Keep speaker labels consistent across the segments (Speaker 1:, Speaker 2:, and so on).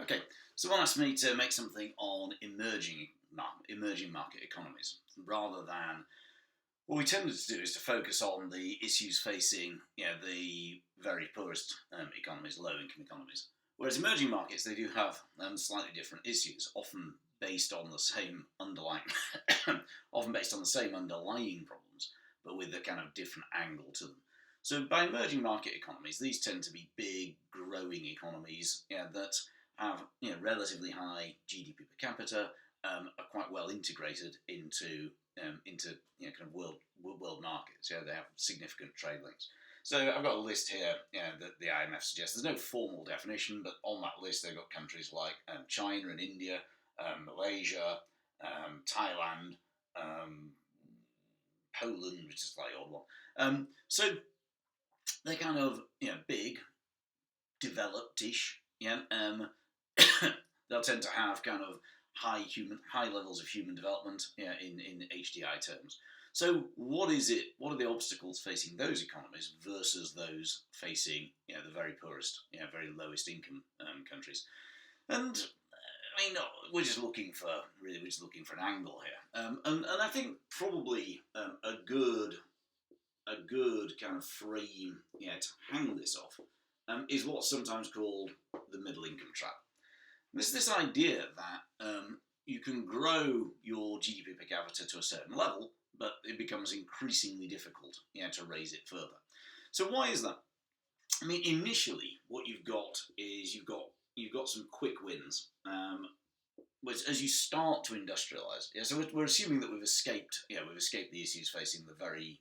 Speaker 1: Okay, someone asked me to make something on emerging market economies, rather than what we tended to do is to focus on the issues facing the very poorest economies, low income economies. Whereas emerging markets, they do have slightly different issues, often based on the same underlying, often based on the same underlying problems, but with a kind of different angle to them. So by emerging market economies, these tend to be big, growing economies that have relatively high GDP per capita, are quite well integrated into kind of world markets. They have significant trade links. So I've got a list here that the IMF suggests. There's no formal definition, but on that list they've got countries like China and India, Malaysia, Thailand, Poland, which is a slightly odd one. So they're kind of big, developed-ish. They'll tend to have kind of high levels of human development in HDI terms. So what are the obstacles facing those economies versus those facing the very poorest, very lowest income countries? And I mean, we're just looking for an angle here, and I think probably a good kind of frame to hang this off is what's sometimes called the middle income trap. There's this idea that you can grow your GDP per capita to a certain level, but it becomes increasingly difficult to raise it further. So why is that? I mean, initially, what you've got is you've got some quick wins. As you start to industrialise, so we're assuming that we've escaped the issues facing the very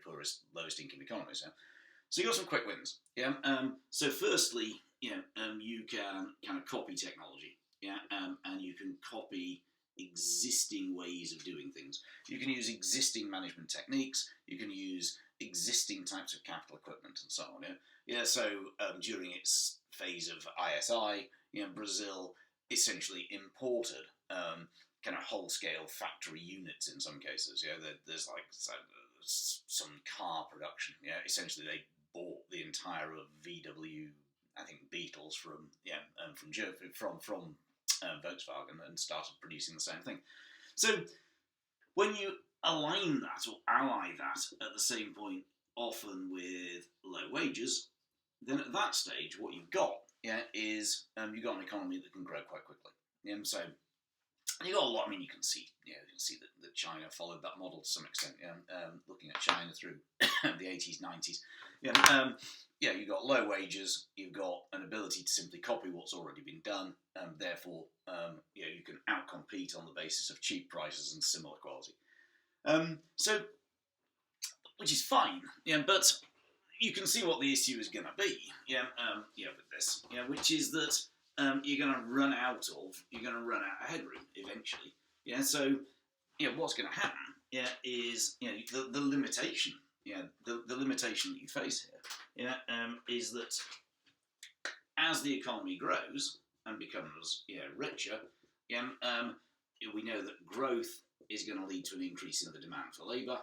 Speaker 1: poorest, lowest income economies. So you've got some quick wins. So firstly, you can kind of copy technology, and you can copy existing ways of doing things. You can use existing management techniques. You can use existing types of capital equipment and so on. So during its phase of ISI, Brazil essentially imported kind of whole-scale factory units in some cases. There's like some car production. Essentially they bought the entire of VW, I think, Beetles from Volkswagen and started producing the same thing. So when you align that or ally that at the same point, often with low wages, then at that stage, what you've got is you've got an economy that can grow quite quickly. So you've got a lot. I mean, you can see that China followed that model to some extent. Looking at China through the 80s, 90s. You've got low wages. You've got an ability to simply copy what's already been done. Therefore, you can outcompete on the basis of cheap prices and similar quality. So, which is fine. But you can see what the issue is going to be. With this. Which is that you're going to run out of headroom eventually. So what's going to happen is the limitation. The limitation that you face here is that as the economy grows and becomes richer, we know that growth is going to lead to an increase in the demand for labour.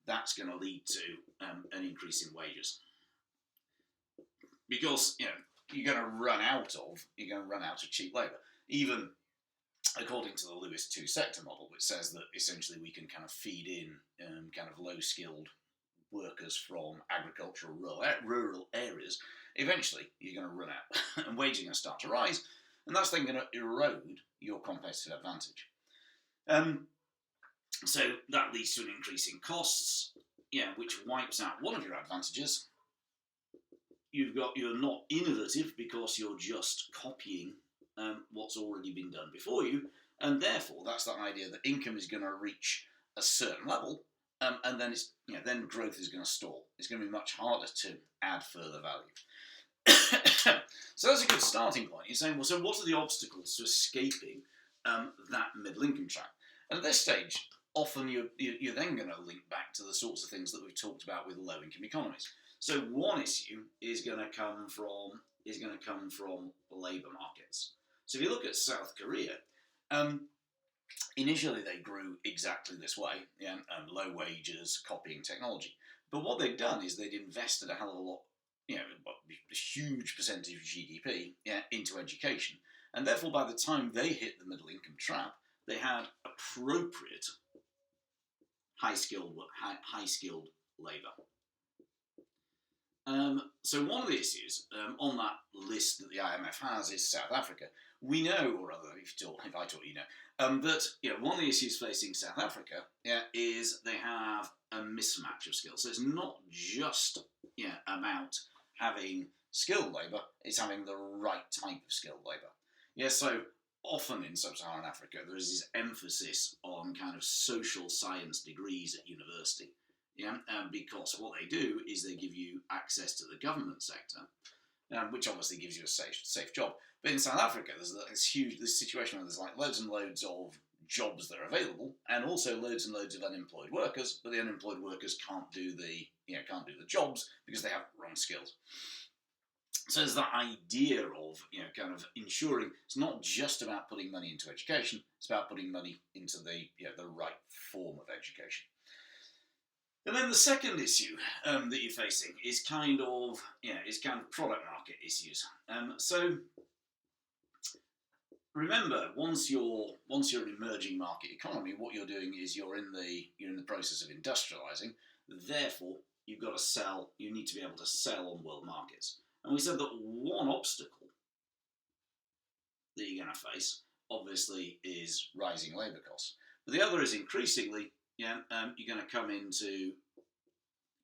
Speaker 1: That's going to lead to an increase in wages, because you're going to run out of cheap labour. Even according to the Lewis two-sector model, which says that essentially we can kind of feed in kind of low-skilled workers from agricultural rural areas, eventually you're going to run out, and wages are going to start to rise, and that's then going to erode your competitive advantage. So that leads to an increase in costs, which wipes out one of your advantages. You're not innovative because you're just copying what's already been done before you, and therefore that's that idea that income is going to reach a certain level, and then then growth is going to stall. It's going to be much harder to add further value. So that's a good starting point. You're saying, well, so what are the obstacles to escaping that middle income trap? And at this stage, often you're then going to link back to the sorts of things that we've talked about with low income economies. So one issue is going to come from labour markets. So if you look at South Korea, initially they grew exactly this way, low wages, copying technology. But what they'd done is they'd invested a hell of a lot a huge percentage of GDP into education, and therefore by the time they hit the middle income trap, they had appropriate high skilled labour. So one of the issues on that list that the IMF has is South Africa. We know, or rather, if I taught you know, that one of the issues facing South Africa is they have a mismatch of skills. So it's not just about having skilled labour; it's having the right type of skilled labour. So often in sub-Saharan Africa, there is this emphasis on kind of social science degrees at university. Because what they do is they give you access to the government sector, which obviously gives you a safe job. But in South Africa, there's this situation where there's like loads and loads of jobs that are available, and also loads and loads of unemployed workers. But the unemployed workers can't do the jobs because they have wrong skills. So there's that idea of kind of ensuring it's not just about putting money into education; it's about putting money into the right form of education. And then the second issue that you're facing is kind of product market issues. So remember, once you're an emerging market economy, what you're doing is you're in the process of industrializing. Therefore, you've got to sell. You need to be able to sell on world markets. And we said that one obstacle that you're going to face, obviously, is rising labour costs. But the other is increasingly you're going to come into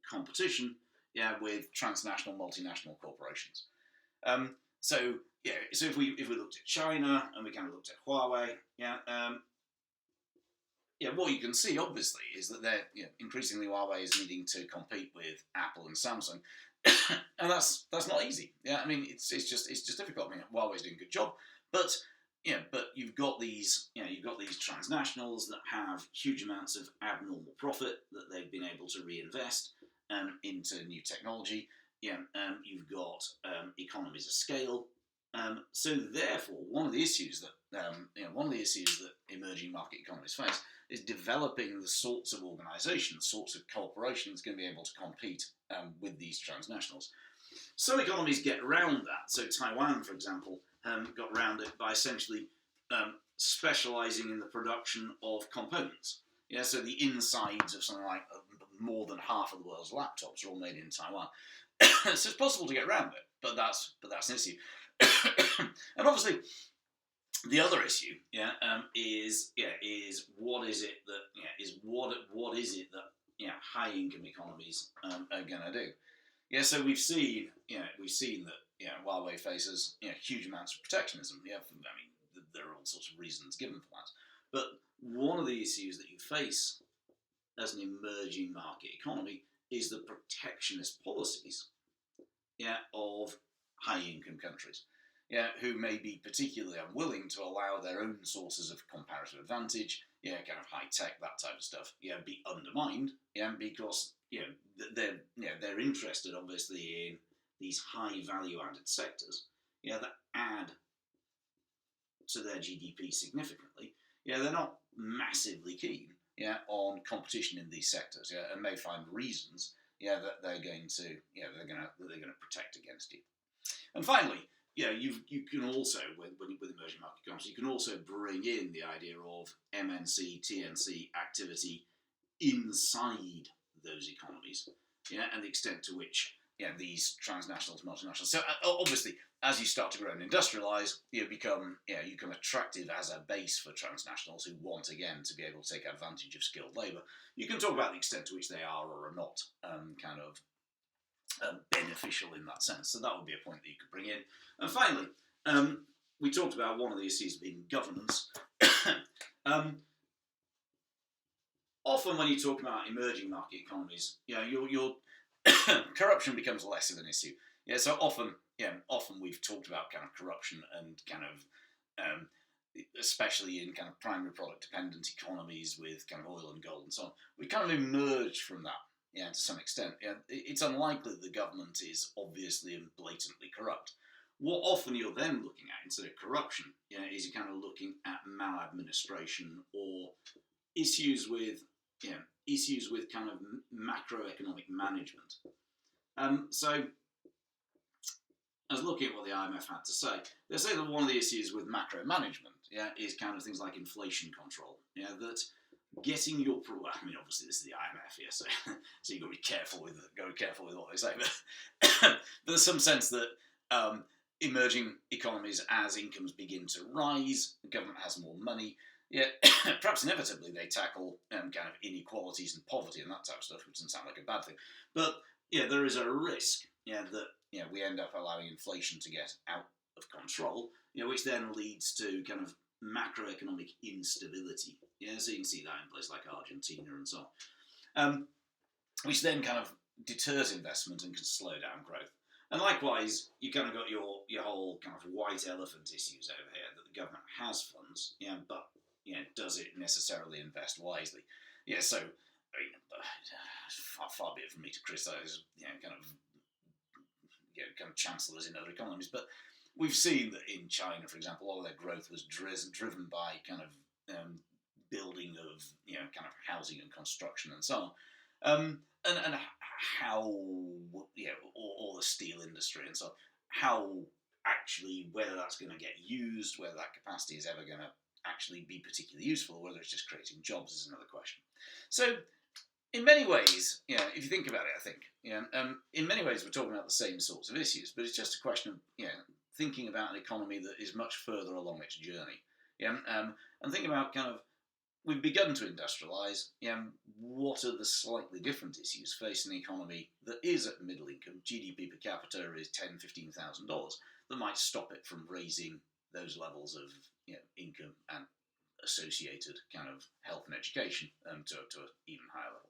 Speaker 1: competition with transnational, multinational corporations. So if we looked at China and we kind of looked at Huawei, what you can see obviously is that they're increasingly Huawei is needing to compete with Apple and Samsung, and that's not easy. I mean it's just difficult. I mean Huawei's doing a good job, but you've got these transnationals that have huge amounts of abnormal profit that they've been able to reinvest into new technology. You've got economies of scale. So therefore, one of the issues that emerging market economies face is developing the sorts of organisations, sorts of corporations going to be able to compete with these transnationals. Some economies get around that. So Taiwan, for example, got around it by essentially specialising in the production of components. So the insides of something like more than half of the world's laptops are all made in Taiwan. So it's possible to get around it, but that's an issue. And obviously, the other issue, is what is it that high income economies are going to do? So we've seen that Huawei faces huge amounts of protectionism. I mean, there are all sorts of reasons given for that. But one of the issues that you face as an emerging market economy is the protectionist policies of high income countries. Who may be particularly unwilling to allow their own sources of comparative advantage, kind of high tech, that type of stuff, be undermined, because they're interested obviously in these high value added sectors, that add to their GDP significantly. They're not massively keen, on competition in these sectors, and may find reasons, that they're going to protect against you. And finally, you can also, with emerging market economies, you can also bring in the idea of MNC, TNC activity inside those economies, and the extent to which, these transnationals, multinationals. So obviously, as you start to grow and industrialise, you become attractive as a base for transnationals who want again to be able to take advantage of skilled labour. You can talk about the extent to which they are or are not beneficial in that sense. So that would be a point that you could bring in. And finally, we talked about one of the issues being governance. Often when you talk about emerging market economies, your corruption becomes less of an issue. So often we've talked about kind of corruption and kind of, especially in kind of primary product dependent economies with kind of oil and gold and so on. We kind of emerged from that. To some extent. It's unlikely that the government is obviously and blatantly corrupt. What often you're then looking at, instead of corruption, is you're kind of looking at maladministration or issues with kind of macroeconomic management. So I was looking at what the IMF had to say. They say that one of the issues with macro management, is kind of things like inflation control. That getting your I mean, obviously this is the IMF here, so so you've got to be careful with what they say. But there's some sense that emerging economies, as incomes begin to rise, the government has more money. Perhaps inevitably they tackle kind of inequalities and poverty and that type of stuff, which doesn't sound like a bad thing. But there is a risk, that we end up allowing inflation to get out of control, which then leads to kind of macroeconomic instability. So you can see that in places like Argentina and so on, which then kind of deters investment and can slow down growth. And likewise, you kind of got your whole kind of white elephant issues over here, that the government has funds, but does it necessarily invest wisely? So I mean, far be it from me to criticise, kind of chancellors in other economies, but we've seen that in China, for example, a lot of their growth was driven by kind of building of kind of housing and construction and so on, and how or the steel industry and so on, how actually whether that's going to get used, whether that capacity is ever going to actually be particularly useful, or whether it's just creating jobs is another question. So in many ways, if you think about it, I think, in many ways we're talking about the same sorts of issues, but it's just a question of, thinking about an economy that is much further along its journey, and thinking about kind of, we've begun to industrialise, what are the slightly different issues facing an economy that is at middle income, GDP per capita is $10,000-$15,000, that might stop it from raising those levels of income and associated kind of health and education to an even higher level.